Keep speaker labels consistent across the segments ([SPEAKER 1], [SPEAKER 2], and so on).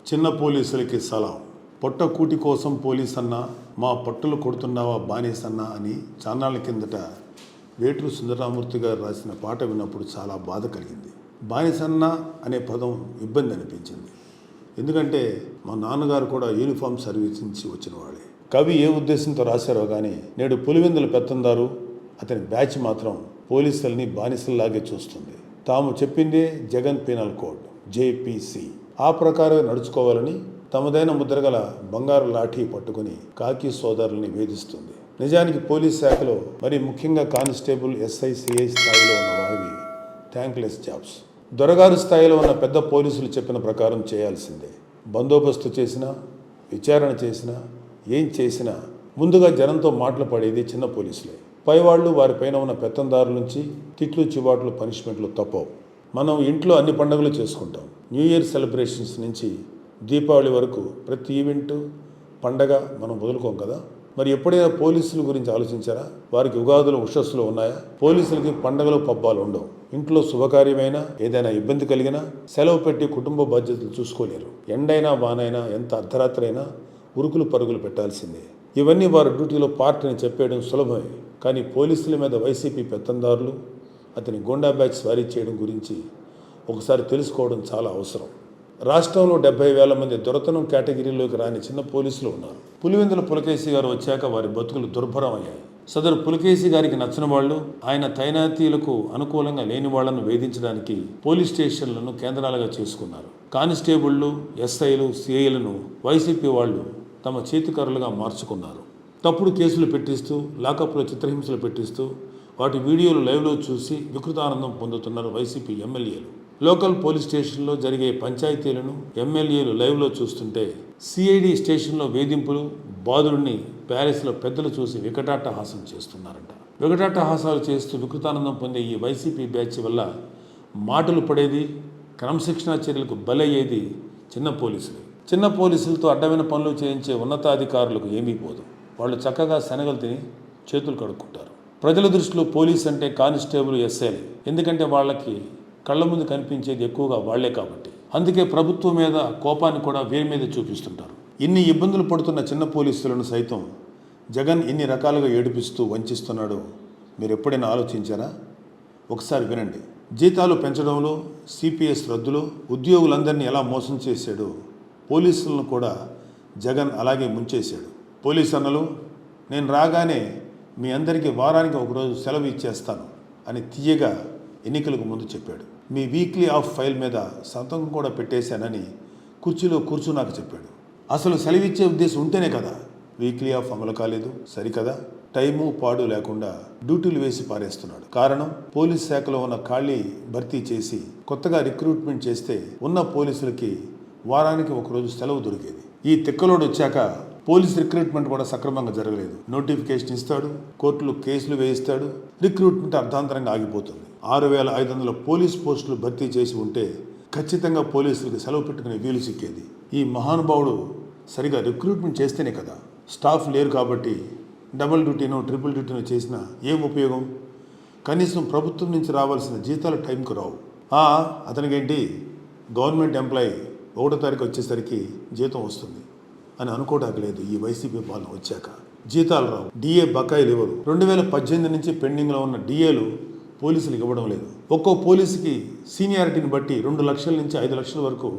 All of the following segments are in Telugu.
[SPEAKER 1] చిన్న పోలీసులకి సలాం. పొట్ట కూటి కోసం పోలీస్ అన్నా, మా పట్టులు కొడుతున్నావా బానేసన్నా అని చాన్నాళ్ళ కిందట వేటూరు సుందరరామూర్తి గారు రాసిన పాట విన్నప్పుడు చాలా బాధ కలిగింది. బానిసన్న అనే పదం ఇబ్బంది అనిపించింది. ఎందుకంటే మా నాన్నగారు కూడా యూనిఫామ్ సర్వీస్ నుంచి వచ్చిన వాడే. కవి ఏ ఉద్దేశంతో రాశారో కానీ నేడు పులివెందుల పెత్తందారు అతని బ్యాచ్ మాత్రం పోలీసుల్ని బానిసల్లాగే చూస్తుంది. తాము చెప్పిందే జగన్ పీనల్ కోడ్ జేపీసీ. ఆ ప్రకారమే నడుచుకోవాలని తమదైన ముద్రగల బంగారు లాఠీ పట్టుకుని కాకి సోదరుల్ని వేధిస్తుంది. నిజానికి పోలీస్ శాఖలో మరి ముఖ్యంగా కానిస్టేబుల్, ఎస్ఐ, సిఐ స్థాయిలో ఉన్న వారివి థ్యాంక్లెస్ జాబ్స్. దొరగారు స్థాయిలో ఉన్న పెద్ద పోలీసులు చెప్పిన ప్రకారం చేయాల్సిందే. బందోబస్తు చేసినా, విచారణ చేసినా, ఏం చేసినా ముందుగా జనంతో మాటలు పడేది చిన్న పోలీసులే. పైవాళ్లు వారిపైన ఉన్న పెత్తందారుల నుంచి తిట్లు, చివాట్లు, పనిష్మెంట్లు తప్పవు. మనం ఇంట్లో అన్ని పండుగలు చేసుకుంటాం. న్యూ ఇయర్ సెలబ్రేషన్స్ నుంచి దీపావళి వరకు ప్రతి ఈవెంటు, పండగ మనం వదులుకోం కదా. మరి ఎప్పుడైనా పోలీసుల గురించి ఆలోచించారా? వారికి ఉగాదులు, ఉషస్సులు ఉన్నాయా? పోలీసులకి పండగలు, పబ్బాలు ఉండవు. ఇంట్లో శుభకార్యమైనా, ఏదైనా ఇబ్బంది కలిగినా సెలవు పెట్టి కుటుంబ బాధ్యతలు చూసుకోలేరు. ఎండైనా వానైనా, ఎంత అర్ధరాత్రి అయినా ఉరుకులు పరుగులు పెట్టాల్సిందే. ఇవన్నీ వారి డ్యూటీలో పార్ట్ అని చెప్పేయడం సులభమే. కానీ పోలీసుల మీద వైసీపీ పెత్తందారులు, అతని గోండా బ్యాచ్ స్వారీ చేయడం గురించి ఒకసారి తెలుసుకోవడం చాలా అవసరం. రాష్ట్రంలో 70,000 మంది దొరతనం కేటగిరీలోకి రాని చిన్న పోలీసులు ఉన్నారు. పులివెందుల పులకేశి గారు వచ్చాక వారి బతుకులు దుర్భరం అయ్యాయి. సదరు పులకేశి గారికి నచ్చిన వాళ్ళు, ఆయన తైనాతీలకు అనుకూలంగా లేని వాళ్లను వేధించడానికి పోలీస్ స్టేషన్లను కేంద్రాలుగా చేసుకున్నారు. కానిస్టేబుళ్లు, ఎస్ఐలు, సిఐలను వైసీపీ వాళ్ళు తమ చేతికర్రలుగా మార్చుకున్నారు. తప్పుడు కేసులు పెట్టిస్తూ, లాకప్లో చిత్రహింసలు పెట్టిస్తూ వాటి వీడియోలు లైవ్లో చూసి వికృతానందం పొందుతున్నారు వైసీపీ ఎమ్మెల్యేలు. లోకల్ పోలీస్ స్టేషన్లో జరిగే పంచాయతీలను ఎమ్మెల్యేలు లైవ్లో చూస్తుంటే, సిఐడి స్టేషన్లో వేధింపులు, బాధుడిని ప్యారిస్లో పెద్దలు చూసి వికటాట్టహాసం చేస్తున్నారంట. వికటాట్టహాసాలు చేస్తూ వికృతానందం పొందే ఈ వైసీపీ బ్యాచ్ వల్ల మాటలు పడేది, క్రమశిక్షణా చర్యలకు బలయ్యేది చిన్న పోలీసులే. చిన్న పోలీసులతో అడ్డమైన పనులు చేయించే ఉన్నతాధికారులకు ఏమీ పోదు. వాళ్ళు చక్కగా శనగలు తిని చేతులు కడుక్కుంటారు. ప్రజల దృష్టిలో పోలీస్ అంటే కానిస్టేబుల్, ఎస్ఐలే. ఎందుకంటే వాళ్ళకి కళ్ళ ముందు కనిపించేది ఎక్కువగా వాళ్లే కాబట్టి. అందుకే ప్రభుత్వం మీద కోపాన్ని కూడా వీరి మీద చూపిస్తుంటారు. ఇన్ని ఇబ్బందులు పడుతున్న చిన్న పోలీసులను సైతం జగన్ ఎన్ని రకాలుగా ఏడిపిస్తూ వంచిస్తున్నాడో మీరు ఎప్పుడైనా ఆలోచించారా? ఒకసారి వినండి. జీతాలు పెంచడంలో, సిపిఎస్ రద్దులో ఉద్యోగులందరినీ ఎలా మోసం చేశాడో పోలీసులను కూడా జగన్ అలాగే ముంచేశాడు. పోలీసు అన్నలు, నేను రాగానే మీ అందరికీ వారానికి ఒకరోజు సెలవు ఇచ్చేస్తాను అని తీయగా ఎన్నికలకు ముందు చెప్పాడు. మీ వీక్లీ ఆఫ్ ఫైల్ మీద సంతకం కూడా పెట్టేశానని కుర్చీలో కూర్చున్నాక చెప్పాడు. అసలు సెలవిచ్చే ఉద్దేశం ఉంటేనే కదా వీక్లీ ఆఫ్ అమలు కాలేదు. సరికదా, టైము పాడు లేకుండా డ్యూటీలు వేసి పారేస్తున్నాడు. కారణం, పోలీస్ శాఖలో ఉన్న ఖాళీ భర్తీ చేసి కొత్తగా రిక్రూట్మెంట్ చేస్తే ఉన్న పోలీసులకి వారానికి ఒకరోజు సెలవు దొరికేది. ఈ తిక్కలోడు వచ్చాక పోలీస్ రిక్రూట్మెంట్ కూడా సక్రమంగా జరగలేదు. నోటిఫికేషన్ ఇస్తాడు, కోర్టులు కేసులు వేయిస్తాడు, రిక్రూట్మెంట్ అర్ధాంతరంగా ఆగిపోతుంది. 6,500 పోలీస్ పోస్టులు భర్తీ చేసి ఉంటే ఖచ్చితంగా పోలీసులకు సెలవు పెట్టుకునే వీలు సిక్కేది. ఈ మహానుభావుడు సరిగా రిక్రూట్మెంట్ చేస్తేనే కదా. స్టాఫ్ లేరు కాబట్టి డబుల్ డ్యూటీనో, ట్రిపుల్ డ్యూటీనో చేసినా ఏం ఉపయోగం? కనీసం ప్రభుత్వం నుంచి రావాల్సిన జీతాలు టైంకు రావు. అతనికేంటి, గవర్నమెంట్ ఎంప్లాయీ 1వ తారీఖు వచ్చేసరికి జీతం వస్తుంది అని అనుకోవడానికి లేదు. ఈ వైసీపీ పాలన వచ్చాక జీతాలు రావు, డిఏ బకాయిలు ఇవ్వరు. 2018 నుంచి పెండింగ్లో ఉన్న డిఏలు పోలీసులకు ఇవ్వడం లేదు. ఒక్కో పోలీసుకి సీనియారిటీని బట్టి 2 లక్షల నుంచి 5 లక్షల వరకు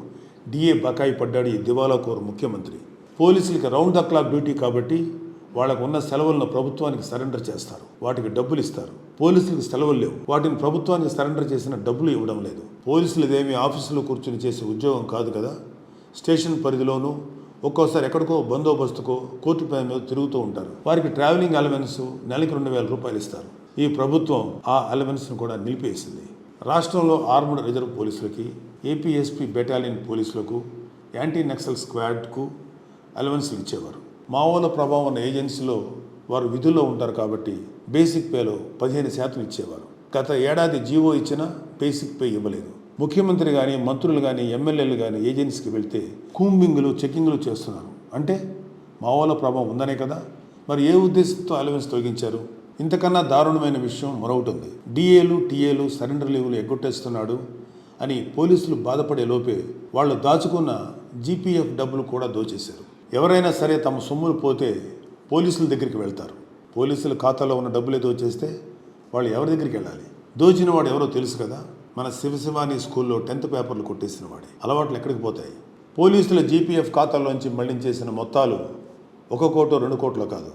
[SPEAKER 1] డిఏ బకాయి పడ్డాడు ఈ దివాలా కోరు ముఖ్యమంత్రి. పోలీసులకి రౌండ్ ద క్లాక్ డ్యూటీ కాబట్టి వాళ్ళకు ఉన్న సెలవులను ప్రభుత్వానికి సరెండర్ చేస్తారు, వాటికి డబ్బులు ఇస్తారు. పోలీసులకు సెలవులు లేవు, వాటిని ప్రభుత్వానికి సరెండర్ చేసిన డబ్బులు ఇవ్వడం లేదు. పోలీసులు ఇదేమీ ఆఫీసులో కూర్చుని చేసే ఉద్యోగం కాదు కదా. స్టేషన్ పరిధిలోనూ ఒక్కోసారి ఎక్కడికో బందోబస్తుకో, కోర్టు పై మీద తిరుగుతూ ఉంటారు. వారికి ట్రావెలింగ్ అలవెన్స్ నెలకి 2,000 రూపాయలు ఇస్తారు. ఈ ప్రభుత్వం ఆ అలవెన్స్ను కూడా నిలిపేసింది. రాష్ట్రంలో ఆర్మ్డ్ రిజర్వ్ పోలీసులకి, ఏపీఎస్పీ బెటాలియన్ పోలీసులకు, యాంటీ నక్సల్ స్క్వాడ్కు అలవెన్స్లు ఇచ్చేవారు. మావోల ప్రభావం ఉన్న ఏజెన్సీలో వారు విధుల్లో ఉంటారు కాబట్టి బేసిక్ పేలో 15% ఇచ్చేవారు. గత ఏడాది జీవో ఇచ్చినా బేసిక్ పే ఇవ్వలేదు. ముఖ్యమంత్రి కానీ, మంత్రులు కానీ, ఎమ్మెల్యేలు కానీ ఏజెన్సీకి వెళ్తే కూంబింగ్లు, చెక్కింగ్లు చేస్తున్నారు. అంటే మావోల ప్రభావం ఉందనే కదా. మరి ఏ ఉద్దేశంతో అలవెన్స్ తొలగించారు? ఇంతకన్నా దారుణమైన విషయం మరొకటి ఉంది. డిఏలు, టీఏలు, సరెండర్ లీవులు ఎగ్గొట్టేస్తున్నాడు అని పోలీసులు బాధపడే లోపే వాళ్ళు దాచుకున్న జీపీఎఫ్ డబ్బులు కూడా దోచేశారు. ఎవరైనా సరే తమ సొమ్ములు పోతే పోలీసుల దగ్గరికి వెళ్తారు. పోలీసుల ఖాతాలో ఉన్న డబ్బులే దోచేస్తే వాళ్ళు ఎవరి దగ్గరికి వెళ్ళాలి? దోచిన వాడు ఎవరో తెలుసు కదా, మన శివశివాని స్కూల్లో 10th పేపర్లు కొట్టేసిన వాడే. అలవాట్లు ఎక్కడికి పోతాయి? పోలీసుల జీపీఎఫ్ ఖాతాల్లోంచి మళ్లించేసిన మొత్తాలు 1 కోటో 2 కోట్లో కాదు,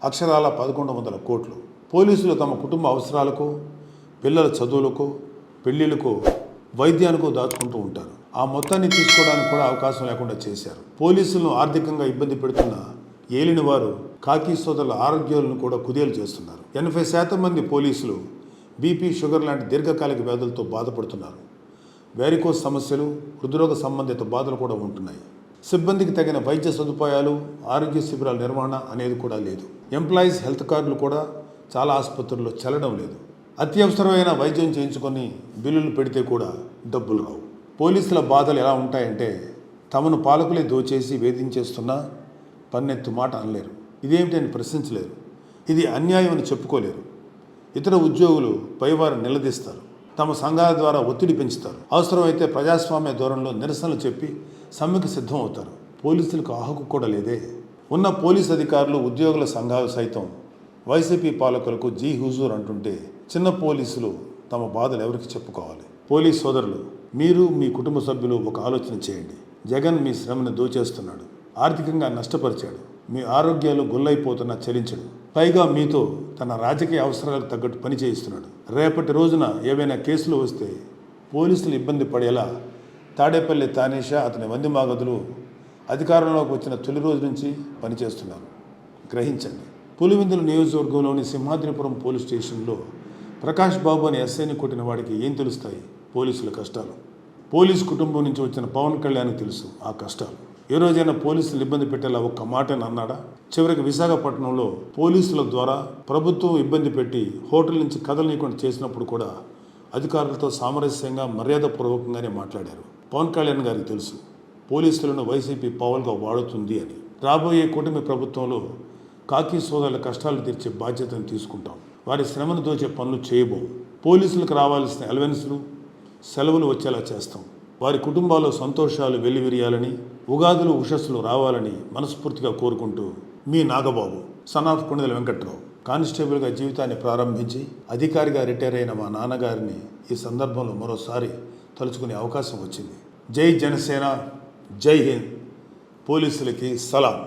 [SPEAKER 1] అక్షరాల 1100 కోట్లు. పోలీసులు తమ కుటుంబ అవసరాలకు, పిల్లల చదువులకు, పెళ్లిళ్లకు, వైద్యానికి దాచుకుంటూ ఉంటారు. ఆ మొత్తాన్ని తీసుకోవడానికి కూడా అవకాశం లేకుండా చేశారు. పోలీసులను ఆర్థికంగా ఇబ్బంది పెడుతున్న ఏలిన వారు కాకి సోదరుల ఆరోగ్యాలను కూడా కుదేలు చేస్తున్నారు. 80% మంది పోలీసులు బీపీ, షుగర్ లాంటి దీర్ఘకాలిక వ్యాధులతో బాధపడుతున్నారు. వ్యారికోస్ సమస్యలు, హృద్రోగ సంబంధిత బాధలు కూడా ఉంటున్నాయి. సిబ్బందికి తగిన వైద్య సదుపాయాలు, ఆరోగ్య శిబిరాల నిర్వహణ అనేది కూడా లేదు. ఎంప్లాయీస్ హెల్త్ కార్డులు కూడా చాలా ఆసుపత్రుల్లో చెల్లడం లేదు. అత్యవసరమైన వైద్యం చేయించుకొని బిల్లులు పెడితే కూడా డబ్బులు రావు. పోలీసుల బాధలు ఎలా ఉంటాయంటే, తమను పాలకులే దోచేసి వేధించేస్తున్నా పన్నెత్తు మాట అనలేరు. ఇదేమిటని ప్రశ్నించలేరు. ఇది అన్యాయం అని చెప్పుకోలేరు. ఇతర ఉద్యోగులు పైవారు నిలదీస్తారు. తమ సంఘాల ద్వారా ఒత్తిడి పెంచుతారు. అవసరమైతే ప్రజాస్వామ్య ధోరణిలో నిరసనలు చెప్పి సమ్మెకు సిద్ధం అవుతారు. పోలీసులకు ఆ హక్కు కూడా లేదే. ఉన్న పోలీసు అధికారులు, ఉద్యోగుల సంఘాలు సైతం వైసీపీ పాలకులకు జీ హుజూర్ అంటుంటే చిన్న పోలీసులు తమ బాధలు ఎవరికి చెప్పుకోవాలి? పోలీస్ సోదరులు, మీరు మీ కుటుంబ సభ్యులు ఒక ఆలోచన చేయండి. జగన్ మీ శ్రమను దోచేస్తున్నాడు, ఆర్థికంగా నష్టపరిచాడు, మీ ఆరోగ్యాలు గుల్లైపోతున్నా చలించడు. పైగా మీతో తన రాజకీయ అవసరాలకు తగ్గట్టు పని చేయిస్తున్నాడు. రేపటి రోజున ఏవైనా కేసులు వస్తే పోలీసులు ఇబ్బంది పడేలా తాడేపల్లి తానేషా, అతని వందిమాగదులు అధికారంలోకి వచ్చిన తొలి రోజు నుంచి పనిచేస్తున్నారు. గ్రహించండి. పులివెందుల నియోజకవర్గంలోని సింహాద్రిపురం పోలీస్ స్టేషన్లో ప్రకాష్ బాబు అనే ఎస్ఐని కొట్టిన వాడికి ఏం తెలుస్తాయి పోలీసుల కష్టాలు? పోలీసు కుటుంబం నుంచి వచ్చిన పవన్ కళ్యాణ్కి తెలుసు ఆ కష్టాలు. ఏ రోజైనా పోలీసులు ఇబ్బంది పెట్టేలా ఒక్క మాటని అన్నాడా? చివరికి విశాఖపట్నంలో పోలీసుల ద్వారా ప్రభుత్వం ఇబ్బంది పెట్టి హోటల్ నుంచి కదలనీయకుండా చేసినప్పుడు కూడా అధికారులతో సామరస్యంగా, మర్యాదపూర్వకంగానే మాట్లాడారు. పవన్ కళ్యాణ్ గారికి తెలుసు పోలీసులను వైసీపీ పావులుగా వాడుతుంది అని. రాబోయే కూటమి ప్రభుత్వంలో కాకి సోదరుల కష్టాలు తీర్చే బాధ్యతను తీసుకుంటాం. వారి శ్రమను దోచే పనులు చేయబోం. పోలీసులకు రావాల్సిన అలవెన్స్లు, సెలవులు వచ్చేలా చేస్తాం. వారి కుటుంబాల్లో సంతోషాలు వెల్లివిరియాలని, ఉగాదులు, ఉషస్సులు రావాలని మనస్ఫూర్తిగా కోరుకుంటూ మీ నాగబాబు, సన్ ఆఫ్ కొణిదెల వెంకట్రావు. కానిస్టేబుల్గా జీవితాన్ని ప్రారంభించి అధికారిగా రిటైర్ అయిన మా నాన్నగారిని ఈ సందర్భంలో మరోసారి తలుచుకునే అవకాశం వచ్చింది. జై జనసేన, జై హింద్. పోలీసులకి సలాం.